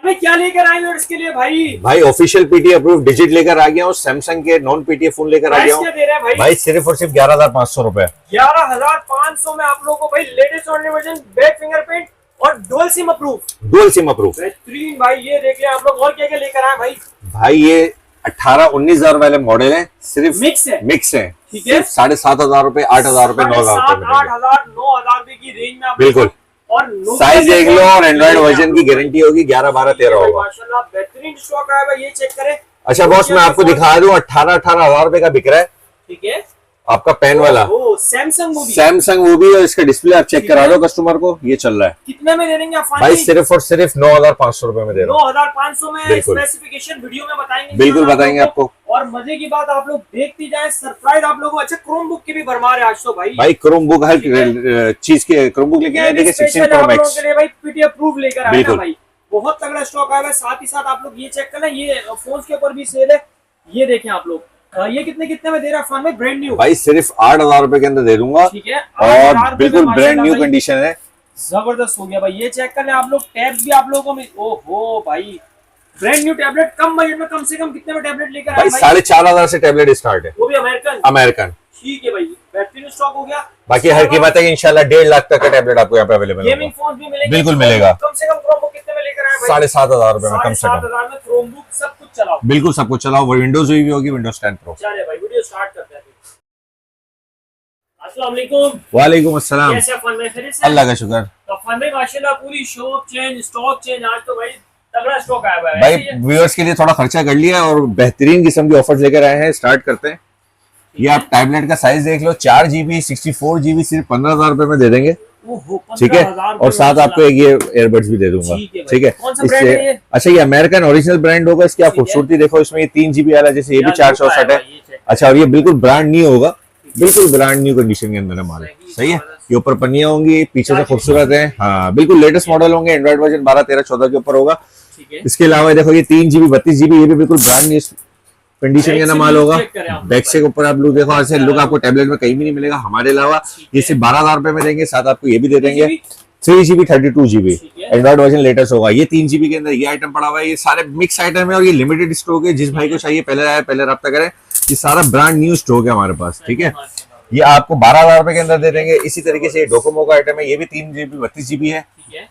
भाई क्या लेकर आए हो इसके लिए भाई? भाई ऑफिशियल पीटी अप्रूव डिजिट लेकर आ गया हूँ, सैमसंग के नॉन पीटीए फोन लेकर आ गया हूँ। क्या दे रहे हैं भाई? भाई सिर्फ और सिर्फ 11,500 रुपए। 11,500 में आप लोगों को भाई लेटेस्ट वर्जन बैक फिंगरप्रिंट और dual SIM approve. Dual SIM approve बेहतरीन भाई, ये देखिए आप लोग। और क्या क्या लेकर आए भाई? भाई ये 18-19 हजार वाले मॉडल है, सिर्फ मिक्स है। ठीक है, 7,500 रुपए, 8,000 रुपए, 9,000 रुपए, 8,000 9,000 रुपए की रेंज में बिल्कुल। और साइज देख लो और एंड्रॉइड वर्जन की गारंटी होगी, 11, 12, 13 होगा। माशाल्लाह बेहतरीन स्टॉक आया भाई, ये चेक करें। अच्छा बॉस, मैं आपको दिखा दूं, 18 हजार रुपए का बिक रहा है। ठीक है, आपका पेन वाला सैमसंग मूवी, और इसका डिस्प्ले आप चेक करा दो कस्टमर को, ये चल रहा है। कितने में दे देंगे आप भाई? सिर्फ और सिर्फ 9,500 रुपए में दे रहा हूँ। 9,500 में। स्पेसिफिकेशन वीडियो में बताएंगे, बिल्कुल बताएंगे आपको। और मजे की बात, आप लोग देखती जाए, सरप्राइज आप लोगों को। अच्छा, क्रोम बुक की भी भरमार है आज तो भाई। भाई क्रोम बुक हर चीज के क्रोम बुक लेके आए, देखिए 16 प्रो मैक्स के लिए भाई पीटी अप्रूव लेकर आए ना भाई। बहुत तगड़ा स्टॉक आया है। साथ ही साथ आप लोग ये चेक करना, ये फोन के ऊपर भी सेल है। ये देखें आप लोग, ये कितने में दे रहा है फोन में? Brand new. भाई सिर्फ 8,000 रुपए के अंदर दे दूंगा। ठीक है, और बिल्कुल ब्रांड न्यू कंडीशन है। जबरदस्त हो गया भाई, ये चेक कर ले आप लोग। टैब्स भी आप लोगों को ओहो भाई, ब्रांड न्यू टैबलेट। कम बजट में कम से कम कितने में टैबलेट लेकर आए भाई? 4,500 से टैबलेट स्टार्ट है, वो भी अमेरिकन। ठीक है भाई, बेहतरीन स्टॉक हो गया। बाकी हर कीमत है इंशाल्लाह 1.5 लाख तक का टैबलेट आपको यहाँ पे अवेलेबल होगा। गेमिंग फोन भी मिलेंगे, बिल्कुल मिलेगा। कम से कम क्रोम बुक कितने में लेकर आए भाई? 7,500 रुपए में कम से कम। 7,500 में क्रोम बुक सब कुछ चलाओ, बिल्कुल सब कुछ चलाओ। वो विंडोज भी होगी, विंडोज 10 प्रो। चलिए भाई, वीडियो स्टार्ट करते हैं। अस्सलाम वालेकुम। वालेकुम अस्सलाम। कैसे फन में? खैरियत से? अल्लाह का शुक्र। तो फन में माशाल्लाह पूरी शॉप चेंज, स्टॉक चेंज। आज तो भाई तगड़ा स्टॉक आया हुआ है भाई। व्यूअर्स के लिए थोड़ा खर्चा कर लिया और बेहतरीन किस्म की ऑफर्स लेकर आए हैं। स्टार्ट करते हैं। ये आप टैबलेट का साइज देख लो, 4GB 64GB सिर्फ 15,000 रुपए में दे देंगे। ठीक है, और साथ आपको एक ये एयरबड्स भी दे दूंगा। ठीक है, इससे अच्छा ये अमेरिकन ओरिजिनल ब्रांड होगा। इसकी आप खूबसूरती देखो, इसमें ये 3GB वाला, जैसे ये भी 464 है। अच्छा, और ये बिल्कुल ब्रांड न्यू होगा, बिल्कुल ब्रांड न्यू कंडीशन के अंदर है माल। सही है, ये ऊपर पन्नियां होंगी, पीछे से खूबसूरत है। हाँ बिल्कुल लेटेस्ट मॉडल होंगे। एंड्रॉइड वर्जन 12, 13, 14 के ऊपर होगा। इसके अलावा देखो ये 3GB 32GB, ये भी बिल्कुल ब्रांड न्यू कंडीशन के अंदर माल होगा। बैक से ऊपर आप लुक देखो, ऐसे लुक आपको टैबलेट में कहीं भी नहीं मिलेगा हमारे अलावा। ये सिर्फ 12,000 रुपए में देंगे। साथ आपको ये भी दे देंगे 3GB 32GB Android version latest होगा। ये 3GB के अंदर ये आइटम पड़ा हुआ है। ये सारे मिक्स आइटम है और ये लिमिटेड स्टॉक है। जिस भाई को चाहिए पहले आए, पहले रब्ता करें। ये सारा ब्रांड न्यू स्टॉक है हमारे पास। ठीक है, ये आपको 12,000 रुपए के अंदर दे देंगे। इसी तरीके से डोकोमो का आइटम है, ये भी 3GB 32GB है।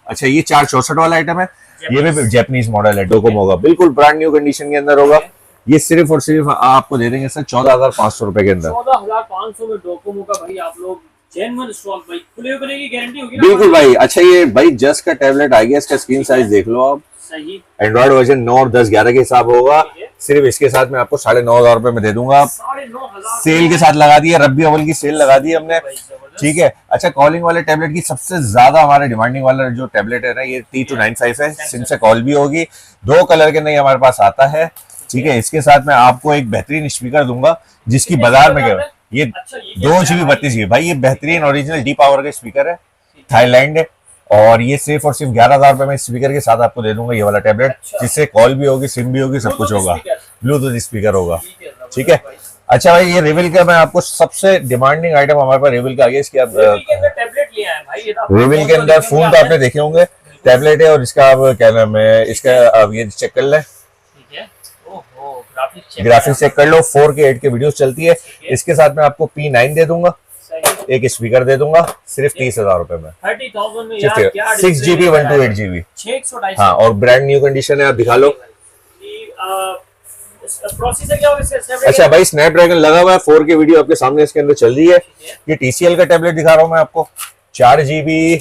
अच्छा, ये 464 वाला आइटम है, ये भी जापानीज मॉडल है डोकोमो का, बिल्कुल ब्रांड न्यू कंडीशन के अंदर होगा। ये सिर्फ और सिर्फ आपको दे देंगे सर 14,500 रुपए के अंदर। 14,500 में डोकोमो का भाई आप लोग जेन्युइन स्टॉक भाई, खुले खुले की गारंटी होगी ना? बिल्कुल भाई। अच्छा, ये भाई जस्ट का टैबलेट आ गया, इसका स्क्रीन साइज देख लो आप। सही, एंड्रॉइड वर्जन 9 और 10, 11 के हिसाब होगा। सिर्फ इसके साथ में आपको 9,500 रुपए में दे दूंगा। 9,500 सेल के साथ लगा दिया, रब्बी अव्वल की सेल लगा दी हमने। ठीक है। अच्छा, कॉलिंग वाले टैबलेट की सबसे ज्यादा हमारे डिमांडिंग वाला जो टैबलेट है ना, ये T295 है। सिम से कॉल भी होगी। 2 कलर के नहीं हमारे पास आता है। ठीक है, इसके साथ मैं आपको एक बेहतरीन स्पीकर दूंगा, जिसकी बाजार में क्या ये 2GB 32GB भाई, ये बेहतरीन ओरिजिनल डी पावर का स्पीकर है, थाईलैंड है। और ये सिर्फ और सिर्फ 11,000 रुपए में स्पीकर के साथ आपको दे दूंगा ये वाला टैबलेट, जिससे कॉल भी होगी, सिम भी होगी, सब कुछ होगा, ब्लूटूथ स्पीकर होगा। ठीक है। अच्छा भाई, ये रिविल का मैं आपको सबसे डिमांडिंग आइटम हमारे पास रिविल का आ गया। इसकी आप रिविल के अंदर फोन तो आपने देखे होंगे, टैबलेट है। और इसका आप क्या नाम है, इसका आप ये चेक कर लें, ग्राफिक्स चेक कर लो। 4K 8K वीडियोस चलती है। इसके साथ में आपको P9 दे दूंगा, एक स्पीकर दे दूंगा, सिर्फ 30,000 रुपए में। 6GB 128GB। हाँ, और ब्रांड न्यू कंडीशन है, आप दिखा लो। अच्छा भाई, स्नैपड्रैगन लगा हुआ है, 4K वीडियो आपके सामने इसके अंदर चल रही है। ये TCL का टैबलेट दिखा रहा हूँ मैं आपको, 4GB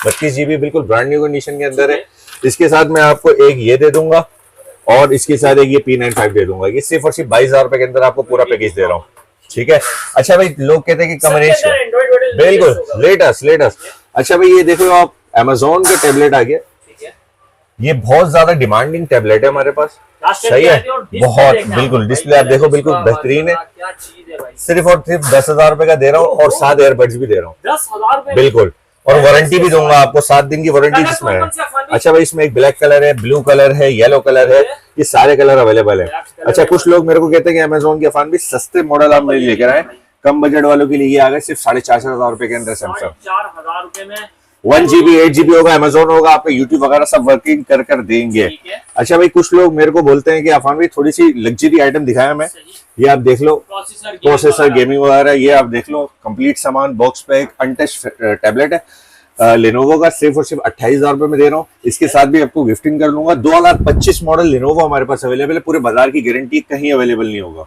32GB, बिल्कुल ब्रांड न्यू कंडीशन के अंदर है। इसके साथ मैं आपको एक ये दे दूंगा और इसके साथ एक ये P95 दे दूंगा। ये सिर्फ और सिर्फ 22,000 रुपए के अंदर आपको पूरा पैकेज दे रहा हूँ। ठीक है। अच्छा भाई, लोग कहते हैं कि कम रेंज, बिल्कुल लेटेस्ट। अच्छा भाई, ये देखो आप, Amazon का टैबलेट आ गया। ये बहुत ज्यादा डिमांडिंग टैबलेट है हमारे पास। सही है, बहुत बिल्कुल। डिस्प्ले आप देखो, बिल्कुल बेहतरीन है। सिर्फ और सिर्फ 10,000 रुपए का दे रहा हूँ और 7 एयरबड्स भी दे रहा हूँ, 10,000 बिल्कुल। और वारंटी भी दूंगा आपको, 7 दिन की वारंटी जिसमें है। अच्छा भाई, इसमें एक ब्लैक कलर है, ब्लू कलर है, येलो कलर है, ये सारे कलर अवेलेबल है। अच्छा, कुछ लोग मेरे को कहते हैं कि अमेजोन के अफान भी सस्ते मॉडल आप मेरे लेकर आए, कम बजट वालों के लिए ये आ गए सिर्फ 4,500 रुपए के अंदर सैमसंग। 4,500 रुपए में 1 GB 8 GB होगा, अमेजोन होगा, आपका यूट्यूब वगैरह सब वर्किंग कर कर देंगे। ठीक है। अच्छा भाई, कुछ लोग मेरे को बोलते हैं कि अफान भाई थोड़ी सी लग्जरी आइटम दिखाया मैं, ये आप देख लो, प्रोसेसर गेमिंग वगैरह, ये आप देख लो, कंप्लीट सामान बॉक्स पे एक अनटच टैबलेट है लेनोवो का, सिर्फ और सिर्फ 28,000 रुपए में दे रहा हूँ। इसके साथ भी आपको गिफ्टिंग कर लूंगा। 2025 मॉडल लेनोवो हमारे पास अवेलेबल है, पूरे बाजार की गारंटी, कहीं अवेलेबल नहीं होगा।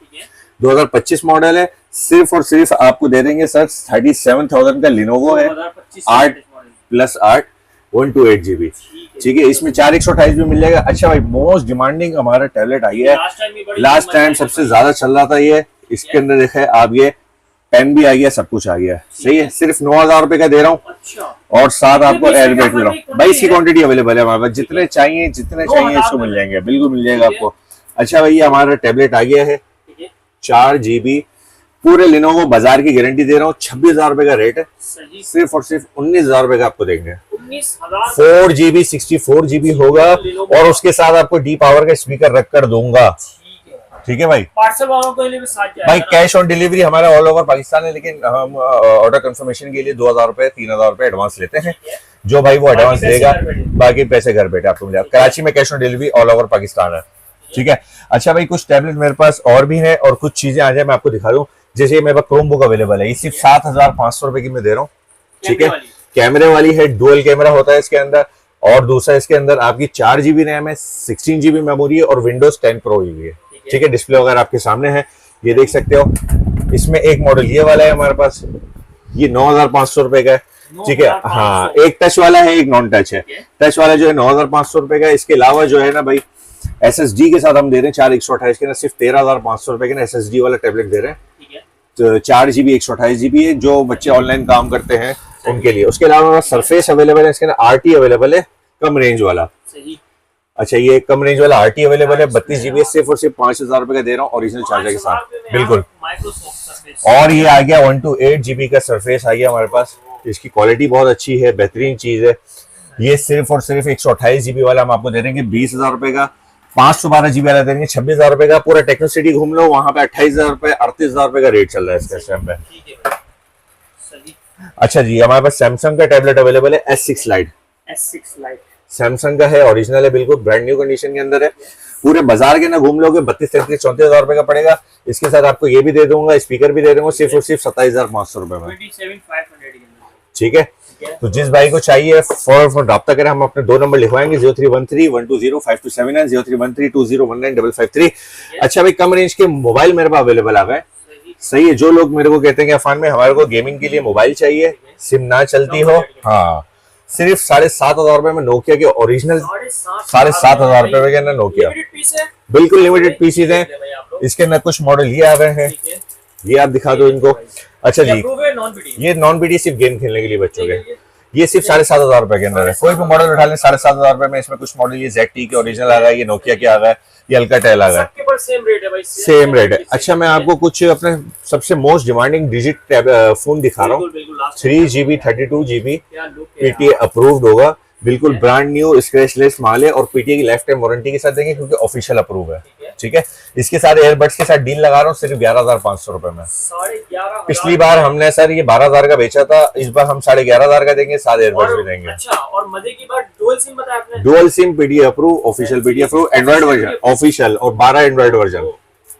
2025 मॉडल है, सिर्फ और सिर्फ आपको दे देंगे सर 37,000 का लेनोवो है, 8+8 128 GB। ठीक है, इसमें 4/128 भी मिल जाएगा। अच्छा भाई, मोस्ट डिमांडिंग हमारा टैबलेट आई है, लास्ट टाइम सबसे ज्यादा चल रहा था ये, इसके अंदर देखे आप, ये पेन भी आ गया, सब कुछ आ गया, सही है, सिर्फ 9,000 रुपए का दे रहा हूँ। अच्छा। और साथ आपको एयरबैग दे रहा हूँ भाई, इसकी क्वांटिटी अवेलेबल है हमारे पास, जितने चाहिए इसको मिल जाएंगे, बिल्कुल मिल जाएगा आपको। अच्छा भाई, ये हमारा टैबलेट आ गया है 4 GB, पूरे लेनोवो बाजार की गारंटी दे रहा हूँ, 26,000 रुपए का रेट है, सिर्फ और सिर्फ 19,000 रुपए का आपको देंगे। 4 GB 64 GB होगा, और उसके साथ आपको डी पावर का स्पीकर रख कर दूंगा। ठीक है भाई, पार्सल वालों को लिए भी साथ जाएगा भाई कैश ऑन डिलीवरी हमारा ऑल ओवर पाकिस्तान है, लेकिन हम ऑर्डर कंफर्मेशन के लिए 2,000 रुपए 3,000 रुपए एडवांस लेते हैं। जो भाई वो एडवांस देगा, बाकी पैसे घर बैठे आपको मिल जाएगा। कराची में cash on delivery all over Pakistan है। ठीक है। अच्छा भाई, कुछ टैबलेट मेरे पास और भी है, और कुछ चीजें आ जाए मैं आपको दिखा दूं। जैसे मेरे पास क्रोम बुक अवेलेबल है, ये सिर्फ 7,500 रुपए की मैं दे रहा हूँ। ठीक है, कैमरे वाली है, डुअल कैमरा होता है इसके अंदर, और दूसरा इसके अंदर आपकी 4 GB रैम है, 16 GB मेमोरी है, और विंडोज 10 प्रो ही है। ठीक है, डिस्प्ले वगैरह आपके सामने है, ये देख सकते हो। इसमें एक मॉडल ये वाला है हमारे पास, ये 9,500 रुपए का है। ठीक है, हाँ, एक टच वाला है, एक नॉन टच है। टच वाला जो है 9,500 रुपए का है। इसके अलावा जो है ना भाई, SSD के साथ हम दे रहे हैं 4/128 के ना, सिर्फ 13,500 रुपए के ना SSD वाला टैबलेट दे रहे हैं। तो 4 GB 128 GB है, जो बच्चे ऑनलाइन काम करते हैं उनके लिए। उसके अलावा सरफेस अवेलेबल है, इसके अंदर RT अवेलेबल है, कम रेंज वाला। अच्छा, ये कम रेंज वाला RT अवेलेबल है, 32 GB, सिर्फ और सिर्फ 5,000 रुपए का दे रहा हूँ, ओरिजिनल चार्जर के साथ, बिल्कुल। और ये आ गया 128 GB का सरफेस आ गया हमारे पास। इसकी क्वालिटी बहुत अच्छी है, बेहतरीन चीज है। ये सिर्फ और सिर्फ 128 GB वाला हम आपको दे देंगे 20,000 रुपए का। 512 GB वाला देंगे 26,000 रुपए का। पूरा टेक्नो सिटी घूम लो, वहां पे 28,000 रुपए 38,000 रुपए का रेट चल रहा है इसका टाइम पे। अच्छा जी, हमारे पास सैमसंग का टैबलेट अवेलेबल है, S6 Lite। सैमसंग का है, ओरिजिनल है, बिल्कुल ब्रांड न्यू कंडीशन के अंदर है। पूरे बाजार के ना घूम लोगे 32-33-34,000 रुपए का पड़ेगा। इसके साथ आपको ये भी दे दूंगा, स्पीकर भी दे दूंगा, सिर्फ और सिर्फ 27,500 रुपए में। ठीक है, तो जिस भाई को चाहिए फौरन रब्ता करें। हम अपने 2 नंबर लिखवाएंगे, 0313-120-5279, 0320195553। अच्छा भाई, कम रेंज के मोबाइल मेरे पास अवेलेबल आ गए, सही है। जो लोग मेरे को कहते हैं कि अफान में हमारे को गेमिंग के लिए मोबाइल चाहिए, सिम ना चलती हो, हाँ, सिर्फ 7,500 रुपए में नोकिया के ओरिजिनल 7,500 रुपए के ना नोकिया, बिल्कुल लिमिटेड पीसीज हैं। इसके अंदर कुछ मॉडल ये आ गए हैं, ये आप दिखा दो इनको। अच्छा जी, ये नॉन बीडी सिर्फ गेम खेलने के लिए बच्चों के, ये सिर्फ 7,500 रुपए के अंदर है। कोई भी मॉडल उठा लें 7,500 रुपए में। इसमें कुछ मॉडल ये ZT के ओरिजिनल आ गया, ये नोकिया के आ गया, ये अल्काटेल आ गया, सेम रेट है। अच्छा, मैं आपको कुछ अपने सबसे मोस्ट डिमांडिंग डिजिट फोन दिखा रहा हूँ। 3 GB 32 GB PTA अप्रूव्ड होगा, बिल्कुल ब्रांड न्यू स्क्रैचलेस माल है, और PTA की लाइफ टाइम वारंटी के साथ देंगे, क्योंकि ऑफिशियल अप्रूव है। ठीक है, इसके साथ एयरबड्स के साथ डील लगा रहा हूँ, सिर्फ 11,500 रुपए में। पिछली बार हमने सर ये 12,000 का बेचा था, इस बार हम 11,500 का देंगे, साथ एयरबड्स भी देंगे। अच्छा, और मजे की बात, डुअल सिम बताया आपने? Dual SIM PTA approve, official PTA approve, Android version official, और 12 एंड्रॉइड वर्जन।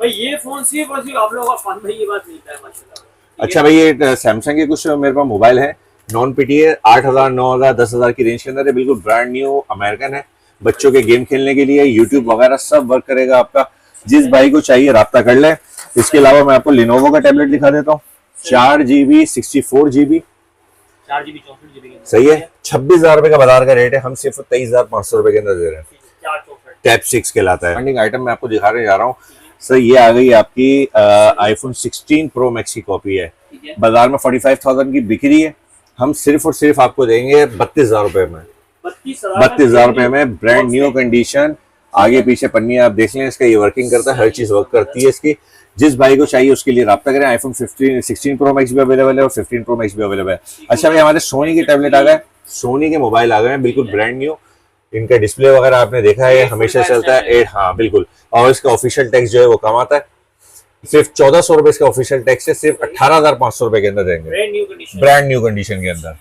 भाई ये फोन सिर्फ और सिर्फ आप लोगों का फन भाई, ये बात मिलता है माशाल्लाह। अच्छा भाई, ये सैमसंग के कुछ मेरे पास मोबाइल है, नॉन PTA 8,000 9,000 10,000 की रेंज के अंदर है, बिल्कुल ब्रांड न्यू अमेरिकन है, बच्चों के गेम खेलने के लिए, यूट्यूब वगैरह सब वर्क करेगा आपका। जिस भाई को चाहिए राब्ता कर ले। इसके अलावा मैं आपको लिनोवो का टैबलेट दिखा देता हूँ, 4 GB 64 GB, 4 GB 64 GB, सही है। 26,000 रुपए का बाजार का रेट है, हम सिर्फ 23,500 रुपए के अंदर दे रहे हैं। टैब 6 कहलाता है। फंडिंग आइटम मैं आपको दिखाने जा रहा हूँ सर, ये आ गई आपकी iPhone 16 Pro Max की कॉपी है, बाजार में 45,000 की बिक्री है, हम सिर्फ और सिर्फ आपको देंगे 32,000 रुपए में। 32,000 रुपए में, ब्रांड न्यू कंडीशन, आगे पीछे पन्नी आप देख लें, इसका ये वर्किंग करता है, हर चीज वर्क करती है इसकी। जिस भाई को चाहिए उसके लिए राब्ता करें। iPhone 16 Pro Max भी अवेलेबल है, और 15 Pro Max भी अवेलेबल है। अच्छा भाई, हमारे सोनी के टैबलेट आ गए, सोनी के मोबाइल आ गए हैं, बिल्कुल ब्रांड न्यू। इनका डिस्प्ले वगैरह आपने देखा है, हमेशा चलता है, हाँ बिल्कुल। और इसका ऑफिशियल टैक्स जो है वो कम आता है, सिर्फ 1,400 रुपए इसका ऑफिशियल टैक्स है, सिर्फ 18,500 रुपए के अंदर देंगे, ब्रांड न्यू कंडीशन के अंदर।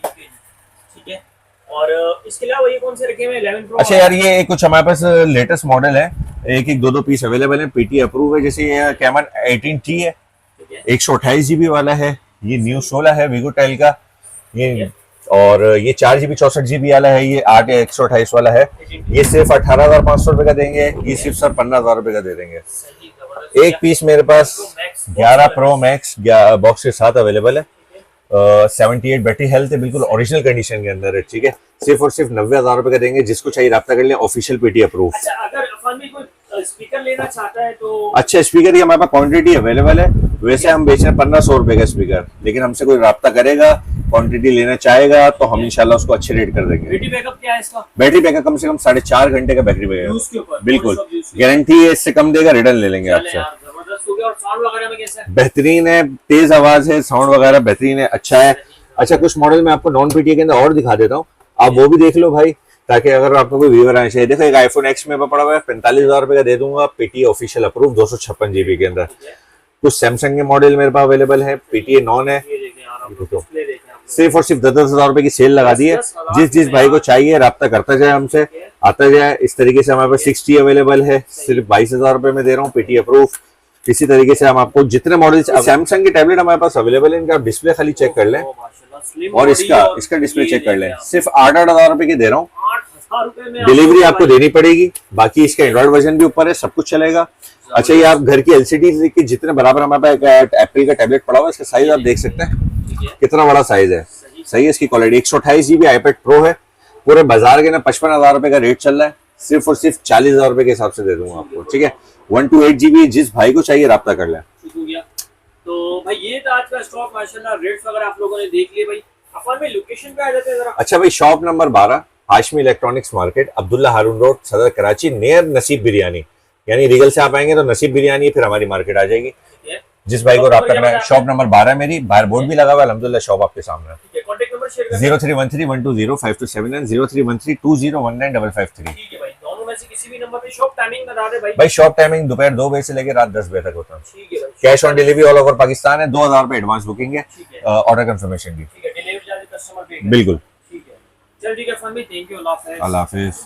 और इसके अलावा ये कौन से रखे हुए 11 प्रो? अच्छा यार, ये कुछ हमारे पास लेटेस्ट मॉडल है, एक एक दो पीस अवेलेबल है, पीटी अप्रूव है। जैसे ये कैमन 18T है, 128 GB वाला है, ये न्यू 16 है वीगो टेल का ये, और ये 4GB 64GB वाला है, ये 8 या 128 वाला है। ये सिर्फ 18,500 रुपए का देंगे, ये सिर्फ सर 15,000 रुपए का दे देंगे। एक पीस मेरे पास 11 प्रो मैक्स बॉक्स के साथ अवेलेबल है, 78 बैटरी हेल्थ है, बिल्कुल ओरिजिनल कंडीशन के अंदर है, ठीक है। सिर्फ और सिर्फ 90,000 रुपए का देंगे, जिसको चाहिए राब्ता कर ले, ऑफिशियल पीटी अप्रूव। अच्छा, अगर अफान भी कोई स्पीकर लेना चाहता है तो? अच्छा, स्पीकर की हमारे पास क्वांटिटी अवेलेबल है, वैसे हम बेच रहे हैं 1500 रुपए का स्पीकर, लेकिन हमसे कोई राब्ता करेगा, क्वांटिटी लेना चाहेगा तो हम इंशाल्लाह उसको अच्छे रेट कर देंगे। बैटरी बैकअप क्या है इसका? बैटरी बैकअप कम से कम 4.5 घंटे का बैटरी बैकअप, बिल्कुल गारंटी है, इससे कम देगा रिटर्न ले लेंगे आपसे। जबरदस्त हो गया। और साउंड वगैरह में कैसा है? बेहतरीन है, तेज आवाज है, साउंड वगैरह बेहतरीन है, अच्छा है। अच्छा, कुछ मॉडल में आपको नॉन पीटीए के अंदर और दिखा देता हूँ, आप वो भी देख लो भाई, ताकि अगर आपको कोई व्यूअर आना चाहिए। देखो, एक आईफोन एक्स में पड़ा हुआ है, 45,000 रुपए का दे दूंगा, पीटीए ऑफिशियल अप्रूव, 256GB के अंदर। कुछ सैमसंग के मॉडल मेरे पास अवेलेबल है, पीटीए नॉन है, सिर्फ और सिर्फ 10,000 रुपए की सेल लगा दी है। जिस भाई को चाहिए राब्ता करता जाए, हमसे आता जाए। इस तरीके से हमारे पास 60 अवेलेबल है, सिर्फ 22,000 रुपए में दे रहा हूँ, पीटीए अप्रूव। इसी तरीके से हम आपको जितने मॉडल, सैमसंग के टैबलेट हमारे पास अवेलेबल है, इनका आप डिस्प्ले खाली चेक कर लें और इसका डिस्प्ले चेक कर लें, सिर्फ 8,000 रुपए के दे रहा हूँ। 8,000 रुपए में डिलीवरी आपको देनी पड़ेगी, बाकी इसका एंड्रॉइड वर्जन भी ऊपर है, सब कुछ चलेगा। अच्छा, ये आप घर की एलसीडी के जितने बराबर हमारे पास एप्पल का टैबलेट पड़ा हुआ है, इसका साइज आप देख सकते हैं कितना बड़ा साइज है, सही है। इसकी क्वालिटी 128GB iPad Pro है, पूरे बाजार के ना 55,000 रुपए का रेट चल रहा है, सिर्फ और सिर्फ 40,000 रुपए के हिसाब से दे दूंगा आपको, ठीक है। 128GB, जिस भाई को चाहिए राब्ता कर लें। तो भाई ये था आज का स्टॉक, माशाल्लाह रेट्स वगैरह आप लोगों ने देख लिए। भाई अपन में लोकेशन पे आ जाते हैं जरा। अच्छा भाई, shop number 12, Hashmi electronics market, Abdullah Haroon road, Saddar Karachi, near नसीब बिरयानी। यानी रीगल से आप आएंगे तो नसीब बिरयानी, फिर हमारी मार्केट आ जाएगी। जिस भाई को राब्ता करना है, शॉप नंबर 12 मेरी, बाहर बोर्ड भी लगा हुआ है, अल्हम्दुलिल्लाह शॉप आपके सामने है। कॉन्टैक्ट नंबर शेयर कर 0313120527 031320195553। ठीक है भाई, दोनों में से किसी भी नंबर पे शॉप टाइमिंग बता दे भाई। भाई शॉप टाइमिंग दोपहर 2 बजे से लेकर रात 10 बजे तक होता है। ठीक है भाई, cash on delivery all over Pakistan है, 2,000 रुपए एडवांस बुकिंग है, ऑर्डर कंफर्मेशन की, ठीक है, डिलीवरी चार्ज कस्टमर पे। बिल्कुल। ठीक है, चल ठीक है फन भाई, thank you, Allah Hafiz. Allah Hafiz.